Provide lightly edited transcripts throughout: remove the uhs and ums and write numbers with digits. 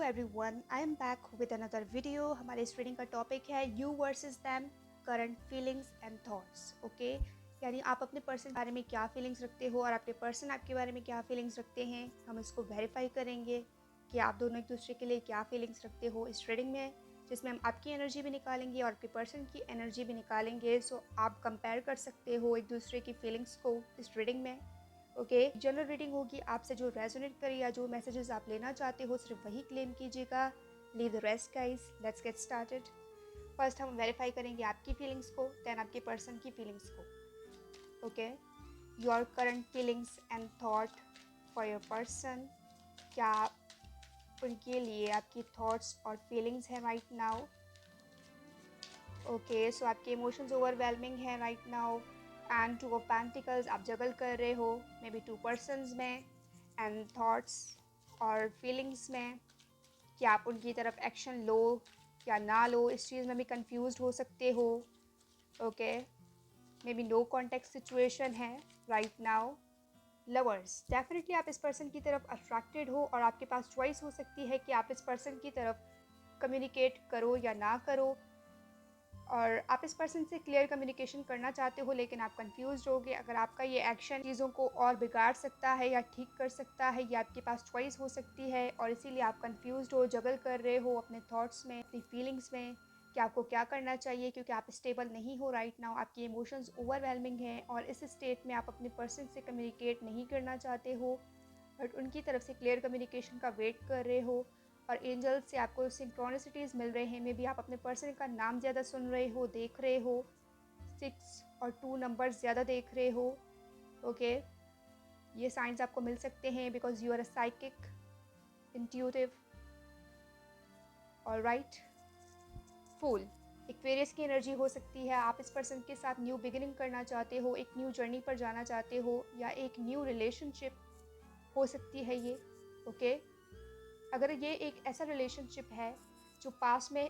Everyone, I am back with another video. हमारे इस reading का टॉपिक है you versus them, current feelings and thoughts. Okay, यानी आप अपने पर्सन के बारे में क्या फीलिंग्स रखते हो और आपके पर्सन आपके बारे में क्या फीलिंग्स रखते हैं। हम इसको वेरीफाई करेंगे कि आप दोनों एक दूसरे के लिए क्या फीलिंग्स रखते हो इस रीडिंग में, जिसमें हम आपकी एनर्जी भी निकालेंगे और आपके पर्सन की एनर्जी भी निकालेंगे। सो आप कंपेयर कर सकते हो एक दूसरे की फीलिंग्स को इस रीडिंग में। ओके, जनरल रीडिंग होगी, आपसे जो रेजोनेट करे या जो मैसेजेस आप लेना चाहते हो सिर्फ वही क्लेम कीजिएगा। Leave the rest guys, let's get started. First हम वेरीफाई करेंगे आपकी फीलिंग्स को, देन आपके पर्सन की फीलिंग्स को। Okay, your current feelings and thought for your person. क्या उनके लिए आपकी थॉट्स और फीलिंग्स हैं राइट नाउ? ओके, सो आपके इमोशंस ओवरवेलमिंग हैं right now. And two of pentacles, आप जगल कर रहे हो मे बी टू पर्सन्स में। एंड थॉट्स और फीलिंग्स में कि आप उनकी तरफ एक्शन लो या ना लो, इस चीज़ में भी कंफ्यूज हो सकते हो। Okay, maybe no contact situation है राइट नाउ। लवर्स, डेफिनेटली आप इस पर्सन की तरफ अट्रैक्टेड हो और आपके पास चॉइस हो सकती है कि आप इस पर्सन की तरफ कम्युनिकेट करो या ना करो। और आप इस पर्सन से क्लियर कम्युनिकेशन करना चाहते हो लेकिन आप कंफ्यूज होगे। अगर आपका ये एक्शन चीज़ों को और बिगाड़ सकता है या ठीक कर सकता है, ये आपके पास चॉइस हो सकती है और इसीलिए आप कंफ्यूज हो, जगल कर रहे हो अपने थॉट्स में, अपनी फीलिंग्स में कि आपको क्या करना चाहिए, क्योंकि आप स्टेबल नहीं हो राइट नाउ। आपके इमोशंस ओवरवेलमिंग हैं और इस स्टेट में आप अपने पर्सन से कम्युनिकेट नहीं करना चाहते हो, बट उनकी तरफ से क्लियर कम्युनिकेशन का वेट कर रहे हो। और एंजल से आपको सिंक्रोनिसिटीज़ मिल रहे हैं। मे बी आप अपने पर्सन का नाम ज़्यादा सुन रहे हो, देख रहे हो, 6 और 2 नंबर्स ज़्यादा देख रहे हो। ओके, ये साइंस आपको मिल सकते हैं because you are a psychic, intuitive. और राइट, फूल, एक्वेरियस की एनर्जी हो सकती है। आप इस पर्सन के साथ न्यू बिगिनिंग करना चाहते हो, एक न्यू जर्नी पर जाना चाहते हो या एक न्यू रिलेशनशिप हो सकती है ये। ओके, अगर ये एक ऐसा रिलेशनशिप है जो पास में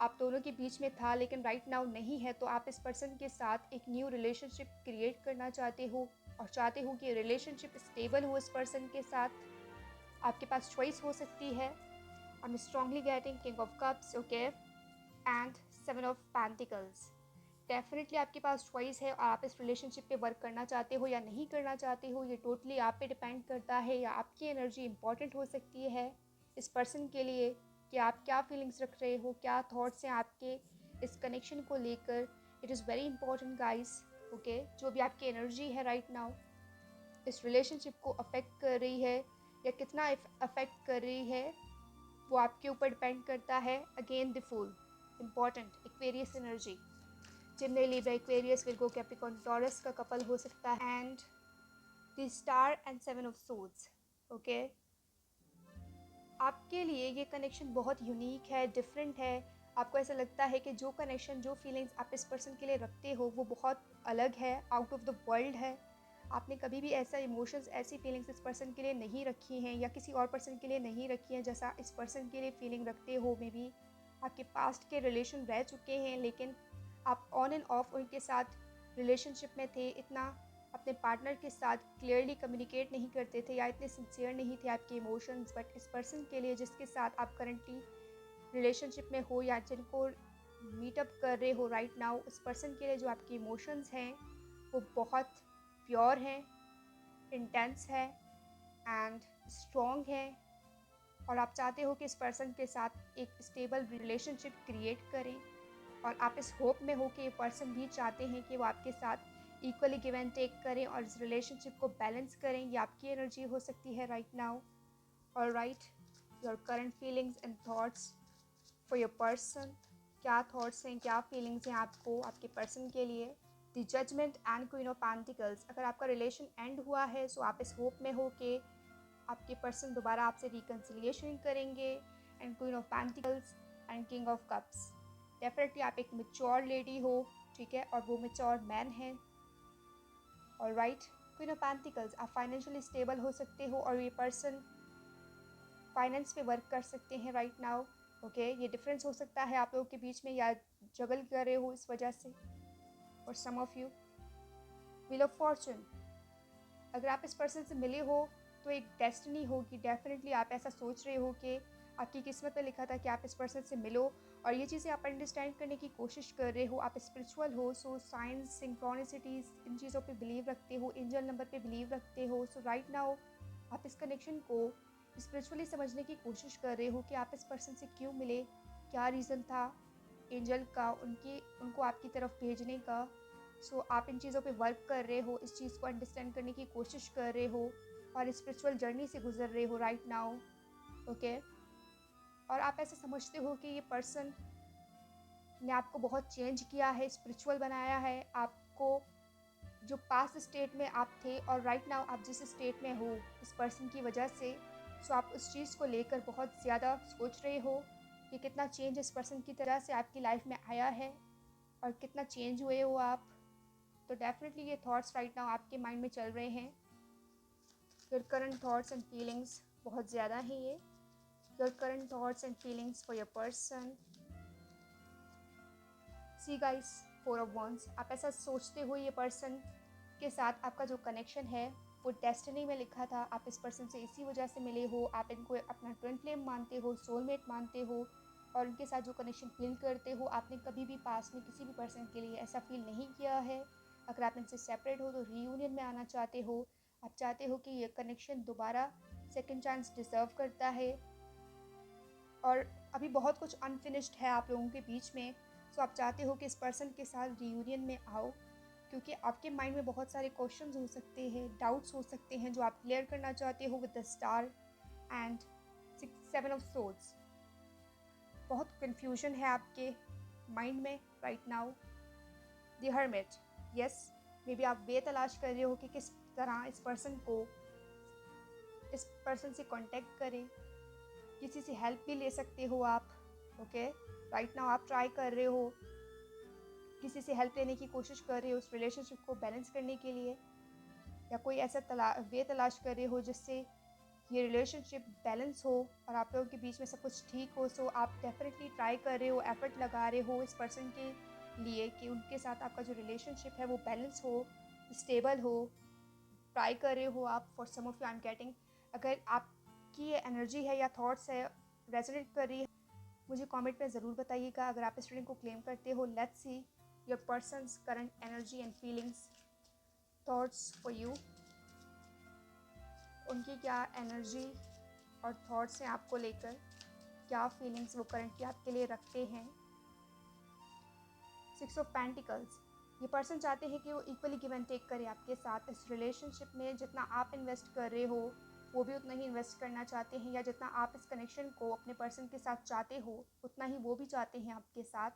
आप दोनों के बीच में था लेकिन राइट नाउ नहीं है, तो आप इस पर्सन के साथ एक न्यू रिलेशनशिप क्रिएट करना चाहते हो और चाहते हो कि रिलेशनशिप स्टेबल हो इस पर्सन के साथ। आपके पास चॉइस हो सकती है। I M strongly getting king of cups, okay, and 7 of pentacles. Definitely आपके पास चॉइस है और आप इस रिलेशनशिप पे वर्क करना चाहते हो या नहीं करना चाहते हो, ये टोटली आप पे डिपेंड करता है। या आपकी एनर्जी इंपॉर्टेंट हो सकती है इस पर्सन के लिए कि आप क्या फीलिंग्स रख रहे हो, क्या थॉट्स हैं आपके इस कनेक्शन को लेकर। It is very important guys. Okay, जो भी आपकी एनर्जी है राइट नाउ इस रिलेशनशिप को अफेक्ट कर रही है या कितना अफेक्ट कर रही है, वो आपके ऊपर डिपेंड करता है। Again the fool, important, Aquarius energy, Gemini, Libra, Aquarius, Virgo, Capricorn, Taurus का कपल हो सकता है। And the star and 7 of swords. Okay, आपके लिए ये कनेक्शन बहुत यूनिक है, डिफरेंट है। आपको ऐसा लगता है कि जो कनेक्शन, जो फीलिंग्स आप इस पर्सन के लिए रखते हो वो बहुत अलग है, आउट ऑफ द वर्ल्ड है। आपने कभी भी ऐसा इमोशंस, ऐसी फीलिंग्स इस पर्सन के लिए नहीं रखी हैं या किसी और पर्सन के लिए नहीं रखी हैं जैसा इस पर्सन के लिए फीलिंग रखते हो। मे बी आपके पास्ट के रिलेशन रह चुके हैं लेकिन आप ऑन एंड ऑफ उनके साथ रिलेशनशिप में थे, इतना अपने पार्टनर के साथ क्लियरली कम्युनिकेट नहीं करते थे या इतने सिंसियर नहीं थे आपके इमोशंस। बट इस पर्सन के लिए जिसके साथ आप करंटली रिलेशनशिप में हो या जिनको मीटअप कर रहे हो राइट नाउ, उस पर्सन के लिए जो आपके इमोशंस हैं वो बहुत प्योर हैं, इंटेंस है एंड स्ट्रॉन्ग है। और आप चाहते हो कि इस पर्सन के साथ एक स्टेबल रिलेशनशिप क्रिएट करें और आप इस होप में हो कि ये पर्सन भी चाहते हैं कि वो आपके साथ इक्वली गिव एंड टेक करें और इस रिलेशनशिप को बैलेंस करें। ये आपकी एनर्जी हो सकती है राइट नाउ। और right, your current feelings and thoughts for your person. क्या थॉट्स हैं, क्या फीलिंग्स हैं आपको आपके पर्सन के लिए? The judgement and queen of pentacles. अगर आपका रिलेशन एंड हुआ है सो आप इस होप में हो कि आपके पर्सन दोबारा आपसे रिकन्सिलिएशन करेंगे। And queen of pentacles and king of cups. Definitely आप एक मैच्योर लेडी हो, ठीक है, और वो मैच्योर मैन है। और राइट, क्वीन ऑफ पेंटिकल्स, आप फाइनेंशियली स्टेबल हो सकते हो और ये पर्सन फाइनेंस पे वर्क कर सकते हैं राइट नाउ। ओके, ये डिफरेंस हो सकता है आप लोगों के बीच में या जगल कर रहे हो इस वजह से। और some of you, wheel of fortune, अगर आप इस पर्सन से मिले हो तो एक डेस्टिनी होगी। डेफिनेटली आप ऐसा सोच रहे हो कि आपकी किस्मत में लिखा था कि आप इस पर्सन से मिलो, और ये चीज़ें आप अंडरस्टैंड करने की कोशिश कर रहे हो। आप स्पिरिचुअल हो, सो साइंस, सिंक्रोनिसिटीज़, इन चीज़ों पे बिलीव रखते हो, एंजल नंबर पे बिलीव रखते हो। सो राइट नाउ आप इस कनेक्शन को स्पिरिचुअली समझने की कोशिश कर रहे हो कि आप इस पर्सन से क्यों मिले, क्या रीज़न था एंजल का उनको आपकी तरफ भेजने का। सो आप इन चीज़ों पे वर्क कर रहे हो, इस चीज़ को अंडरस्टैंड करने की कोशिश कर रहे हो और स्पिरिचुअल जर्नी से गुजर रहे हो राइट नाउ, ओके। और आप ऐसे समझते हो कि ये पर्सन ने आपको बहुत चेंज किया है, स्पिरिचुअल बनाया है आपको, जो पास्ट स्टेट में आप थे और राइट नाउ आप जिस स्टेट में हो इस पर्सन की वजह से। सो आप उस चीज़ को लेकर बहुत ज़्यादा सोच रहे हो कि कितना चेंज इस पर्सन की तरह से आपकी लाइफ में आया है और कितना चेंज हुए हो आप। तो डेफिनेटली ये थॉट्स राइट नाउ आपके माइंड में चल रहे हैं। Your current thoughts and feelings बहुत ज़्यादा हैं ये। Your current thoughts and feelings for your person. See guys, 4 of wands, आप ऐसा सोचते हो ये पर्सन के साथ आपका जो कनेक्शन है वो डेस्टिनी में लिखा था। आप इस पर्सन से इसी वजह से मिले हो, आप इनको अपना ट्विन फ्लेम मानते हो, सोलमेट मानते हो और उनके साथ जो कनेक्शन फील करते हो। आपने कभी भी पास में किसी भी पर्सन के लिए ऐसा फील नहीं किया है। अगर आप इनसे सेपरेट हो तो रीयूनियन में आना चाहते हो। आप चाहते हो कि ये कनेक्शन दोबारा सेकेंड चांस डिज़र्व करता है और अभी बहुत कुछ अनफिनिश्ड है आप लोगों के बीच में। सो आप चाहते हो कि इस पर्सन के साथ रीयूनियन में आओ, क्योंकि आपके माइंड में बहुत सारे क्वेश्चंस हो सकते हैं, डाउट्स हो सकते हैं जो आप क्लियर करना चाहते हो with the star and 7 of swords. बहुत कन्फ्यूजन है आपके माइंड में right now. The hermit, yes, may be आप वे तलाश कर रहे हो कि किस तरह इस पर्सन से कांटेक्ट करें, किसी से हेल्प भी ले सकते हो आप, ओके। राइट नाउ आप ट्राई कर रहे हो, किसी से हेल्प लेने की कोशिश कर रहे हो उस रिलेशनशिप को बैलेंस करने के लिए, या कोई ऐसा वे तलाश कर रहे हो जिससे ये रिलेशनशिप बैलेंस हो और आप लोगों के बीच में सब कुछ ठीक हो। सो आप डेफिनेटली ट्राई कर रहे हो, एफर्ट लगा रहे हो इस पर्सन के लिए कि उनके साथ आपका जो रिलेशनशिप है वो बैलेंस हो, स्टेबल हो। ट्राई कर रहे हो आप। For some of you I am getting, अगर आपकी ये एनर्जी है या थॉट्स है रेजोनेट कर रही है, मुझे कमेंट में ज़रूर बताइएगा। अगर आप इस रीडिंग को क्लेम करते हो, let's see your persons current energy and feelings, thoughts for you. उनकी क्या एनर्जी और थॉट्स हैं आपको लेकर, क्या फीलिंग्स वो करंटली आपके लिए रखते हैं। 6 ऑफ पेंटिकल्स, ये पर्सन चाहते हैं कि वो इक्वली गिव एंड टेक करे आपके साथ इस रिलेशनशिप में। जितना आप इन्वेस्ट कर रहे हो वो भी उतना ही इन्वेस्ट करना चाहते हैं, या जितना आप इस कनेक्शन को अपने पर्सन के साथ चाहते हो उतना ही वो भी चाहते हैं आपके साथ।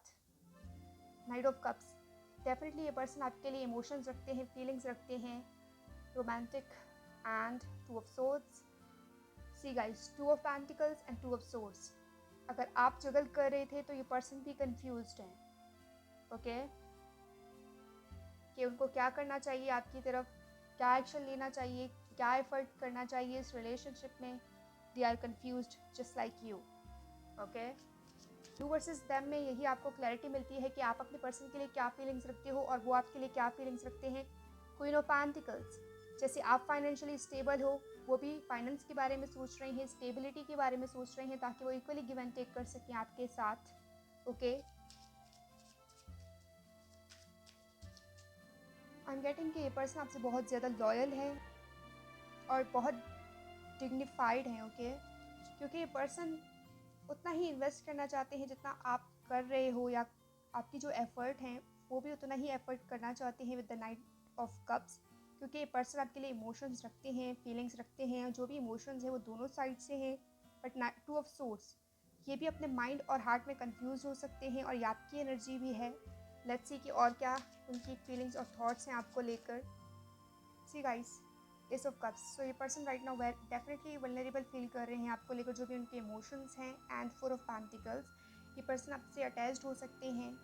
नाइट ऑफ कप्स, डेफिनेटली ये पर्सन आपके लिए इमोशंस रखते हैं, फीलिंग्स रखते हैं, romantic and 2 of swords. See guys, 2 of pentacles and 2 of swords. अगर आप जगल कर रहे थे तो ये पर्सन भी कंफ्यूज्ड है, ओके, कि उनको क्या करना चाहिए आपकी तरफ, क्या एक्शन लेना चाहिए, क्या एफर्ट करना चाहिए इस रिलेशनशिप में। They are confused just like you, okay. You versus them में यही आपको क्लैरिटी मिलती है कि आप अपने पर्सन के लिए क्या फीलिंग्स रखते हो और वो आपके लिए क्या फीलिंग्स रखते हैं। क्वीन ऑफ पेंटिकल्स, जैसे आप फाइनेंशियली स्टेबल हो वो भी फाइनेंस के बारे में सोच रहे हैं, स्टेबिलिटी के बारे में सोच रहे हैं, ताकि वो इक्वली गिव एंड टेक कर सकें आपके साथ, ओके। आई एम गेटिंग कि ये पर्सन आपसे बहुत ज़्यादा लॉयल है और बहुत डिग्निफाइड है, ओके, क्योंकि ये पर्सन उतना ही इन्वेस्ट करना चाहते हैं जितना आप कर रहे हो, या आपकी जो एफर्ट हैं वो भी उतना ही एफर्ट करना चाहते हैं with the night of cups. क्योंकि ये पर्सन आपके लिए इमोशंस रखते हैं, फीलिंग्स रखते हैं, जो भी इमोशंस हैं वो दोनों साइड से हैं। बट 2 ऑफ सोर्ड्स, ये भी अपने माइंड और हार्ट में कंफ्यूज हो सकते हैं और ये आपकी एनर्जी भी है। लेट्स सी कि और क्या उनकी फीलिंग्स और थॉट्स हैं आपको लेकर। See guys, ace of cups, so ये person right now definitely vulnerable feel कर रहे हैं आपको लेकर, जो भी उनके इमोशंस हैं। एंड 4 ऑफ पेंटिकल्स, ये पर्सन आपसे अटैच्ड हो सकते हैं,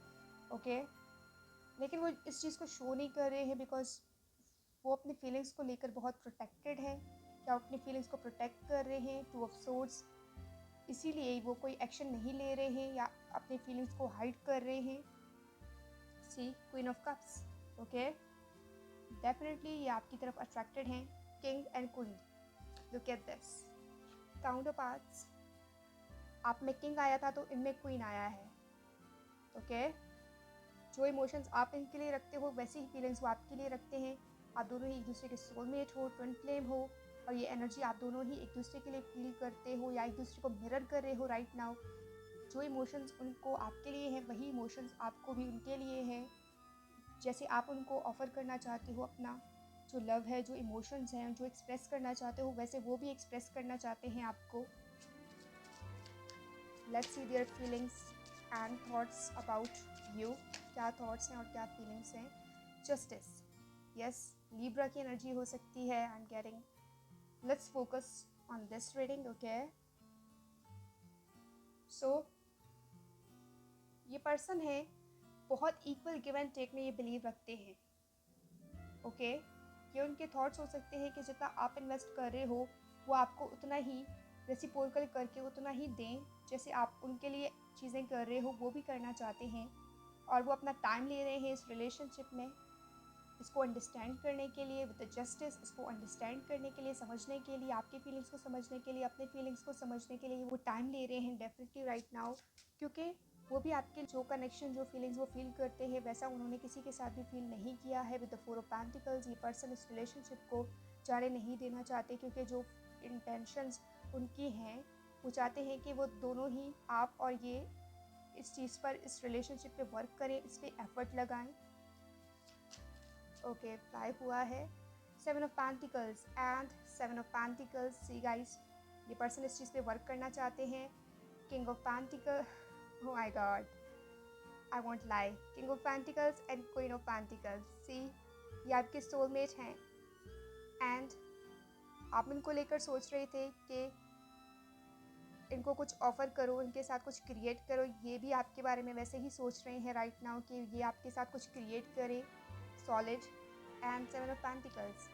ओके, लेकिन वो इस चीज़ को शो नहीं कर रहे हैं बिकॉज वो अपनी फीलिंग्स को लेकर बहुत प्रोटेक्टेड है, या अपनी फीलिंग्स को प्रोटेक्ट कर रहे हैं। 2 ऑफ सोर्ड्स, इसीलिए वो कोई एक्शन नहीं ले रहे हैं या अपनी फीलिंग्स को हाइड कर रहे हैं। See queen of cups, okay, definitely ये आपकी तरफ अट्रैक्टेड हैं। King and queen, look at this, counterparts, आप में किंग आया था तो इनमें क्वीन आया है। ओके, जो इमोशंस आप इनके लिए रखते हो वैसी ही फीलिंग्स वो आपके लिए रखते हैं। आप दोनों ही एक दूसरे के सोलमेट हो, ट्विन फ्लेम हो, और ये एनर्जी आप दोनों ही एक दूसरे के लिए फील करते हो या एक दूसरे को मिरर कर रहे हो राइट नाउ। जो इमोशंस उनको आपके लिए हैं वही इमोशंस आपको भी उनके लिए हैं। जैसे आप उनको ऑफ़र करना चाहते हो अपना जो लव है, जो इमोशंस हैं, जो एक्सप्रेस करना चाहते हो, वैसे वो भी एक्सप्रेस करना चाहते हैं आपको। Let's see their feelings and thoughts about you. क्या थॉट्स हैं और क्या फीलिंग्स हैं। जस्टिस, यस, लिब्रा की एनर्जी हो सकती है। I am getting, let's focus on this reading. Okay, so ये पर्सन है बहुत इक्वल गिव एंड टेक में ये बिलीव रखते हैं। ओके, ये उनके थॉट्स हो सकते हैं कि जितना आप इन्वेस्ट कर रहे हो वो आपको उतना ही रेसिप्रोकल करके उतना ही दें। जैसे आप उनके लिए चीज़ें कर रहे हो वो भी करना चाहते हैं, और वो अपना टाइम ले रहे हैं इस रिलेशनशिप में, इसको अंडरस्टैंड करने के लिए विद जस्टिस, इसको अंडरस्टैंड करने के लिए, समझने के लिए, आपके फीलिंग्स को समझने के लिए, अपने फीलिंग्स को समझने के लिए वो टाइम ले रहे हैं डेफिनेटली राइट नाउ। क्योंकि वो भी आपके जो कनेक्शन, जो फीलिंग्स वो फील करते हैं वैसा उन्होंने किसी के साथ भी फील नहीं किया है। With the four of pentacles ये पर्सन इस रिलेशनशिप को जाने नहीं देना चाहते, क्योंकि जो इंटेंशंस उनकी हैं वो चाहते हैं कि वो दोनों ही, आप और ये, इस चीज़ पर, इस रिलेशनशिप पे वर्क करें, इस पर एफर्ट लगाएं। ओके, फ्लाई हुआ है seven of pentacles and seven of pentacles. See guys, ये पर्सन इस चीज़ पे वर्क करना चाहते हैं। King of pentacle, oh my god, I won't lie, king of pentacles and queen of pentacles. See, ये आपके सोलमेट हैं एंड आप इनको लेकर सोच रहे थे कि इनको कुछ ऑफ़र करो, इनके साथ कुछ क्रिएट करो। ये भी आपके बारे में वैसे ही सोच रहे हैं राइट नाउ कि ये आपके साथ कुछ क्रिएट करे solid. And seven of pentacles,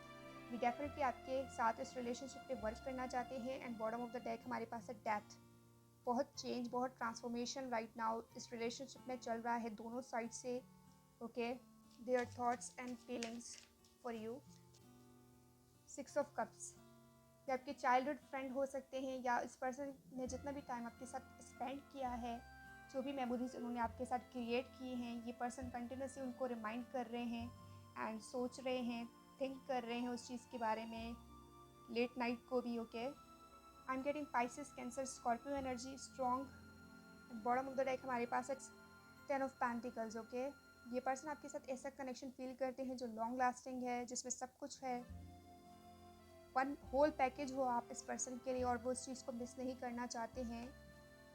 ये डेफिनेटली आपके साथ इस रिलेशनशिप पे वर्क करना चाहते हैं। And bottom of the deck हमारे पास है डेथ। बहुत चेंज, बहुत ट्रांसफॉर्मेशन राइट नाउ इस रिलेशनशिप में चल रहा है दोनों साइड से। Okay, their thoughts and feelings for you. Six of cups, ये आपके चाइल्डहुड फ्रेंड हो सकते हैं, या इस पर्सन ने जितना भी टाइम आपके साथ स्पेंड किया है, जो भी मेमोरीज उन्होंने आपके साथ क्रिएट की हैं, ये पर्सन कंटिन्यूसली उनको रिमाइंड कर रहे हैं एंड सोच रहे हैं, थिंक कर रहे हैं उस चीज़ के बारे में लेट नाइट को भी। Okay, I am getting Pisces, cancer, Scorpio energy strong. Bottom of the deck हमारे पास है टेन ऑफ पेंटिकल्स। ओके, ये पर्सन आपके साथ ऐसा कनेक्शन फील करते हैं जो लॉन्ग लास्टिंग है, जिसमें सब कुछ है, वन होल पैकेज हो आप इस पर्सन के लिए, और वो उस चीज़ को मिस नहीं करना चाहते हैं।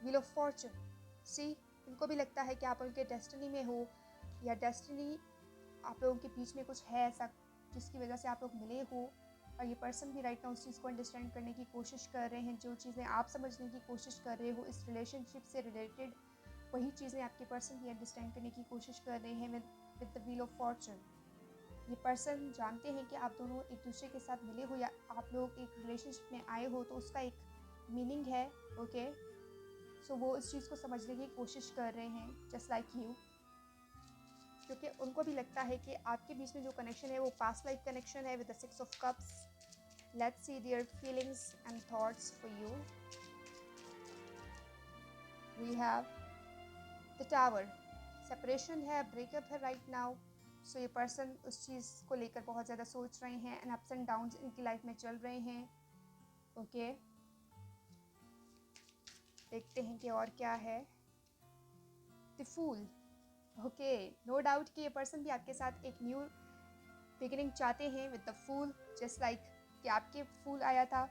व्हील ऑफ फॉर्चून, सी, इनको भी लगता है कि आप उनके डेस्टिनी में हो, या डेस्टिनी आप लोगों के बीच में कुछ है ऐसा जिसकी वजह से आप लोग मिले हो, और ये पर्सन भी राइट नाउ उस चीज़ को अंडरस्टैंड करने की कोशिश कर रहे हैं। जो चीज़ें आप समझने की कोशिश कर रहे हो इस रिलेशनशिप से रिलेटेड, वही चीज़ें आपके पर्सन भी अंडरस्टैंड करने की कोशिश कर रहे हैं with the wheel of Fortune. ये पर्सन जानते हैं कि आप दोनों एक दूसरे के साथ मिले हो, या आप लोग एक रिलेशनशिप में आए हो तो उसका एक मीनिंग है। ओके, सो वो इस चीज़ को समझने की कोशिश कर रहे हैं जस्ट लाइक यू, क्योंकि उनको भी लगता है कि आपके बीच में जो कनेक्शन है वो पास्ट लाइफ कनेक्शन है with the six of cups. Let's see their feelings and thoughts for you. We have the tower, separation है, ब्रेकअप है राइट नाउ। सो ये पर्सन उस चीज़ को लेकर बहुत ज़्यादा सोच रहे हैं एंड अप्स एंड डाउन्स इनकी लाइफ में चल रहे हैं। ओके, देखते हैं कि और क्या है। The fool, okay, no doubt कि ये पर्सन भी आपके साथ एक न्यू बिगिनिंग चाहते हैं with the fool, just like कि आपके फूल आया था,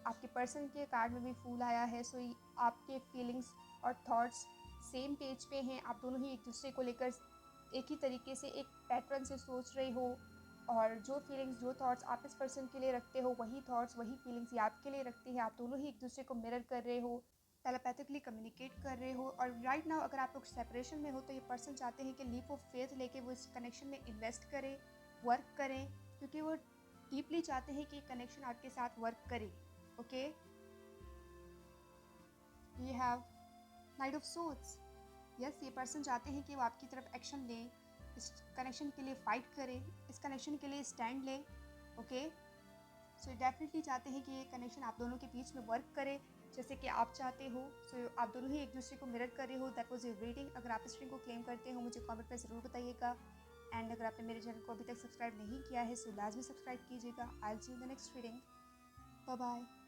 आपके पर्सन के कार्ड में भी फूल आया है। सो आपके फीलिंग्स और थॉट्स सेम पेज पे हैं। आप दोनों ही एक दूसरे को लेकर एक ही तरीके से, एक पैटर्न से सोच रहे हो, और जो फीलिंग्स, जो थॉट्स आप इस पर्सन के लिए रखते हो वही थॉट्स, वही फीलिंग्स ये आपके लिए रखती है। आप दोनों ही एक दूसरे को मिरर कर रहे हो, टेलीपैथिकली कम्युनिकेट कर रहे हो। और राइट नाउ अगर आप लोग सेपरेशन में हो तो ये पर्सन चाहते हैं कि लीप ऑफ फेथ लेके वो इस कनेक्शन में इन्वेस्ट करें, वर्क करें, क्योंकि वो डीपली चाहते हैं कि कनेक्शन आपके साथ वर्क करे। Okay, we have knight of swords. Yes, ये पर्सन चाहते हैं कि वो आपकी तरफ एक्शन लें, इस कनेक्शन के लिए फ़ाइट करें, इस कनेक्शन के लिए स्टैंड लें। ओके, सो डेफिनेटली चाहते हैं कि ये कनेक्शन आप दोनों के बीच में वर्क करे, जैसे कि आप चाहते हो। सो आप दोनों ही एक दूसरे को मिरर कर रहे हो। That was your reading. अगर आप इस रीडिंग को क्लेम करते हो मुझे कमेंट में ज़रूर बताइएगा। एंड अगर आपने मेरे चैनल को अभी तक सब्सक्राइब नहीं किया है सो लाजमी सब्सक्राइब कीजिएगा। I will see you in the next reading. Bye bye.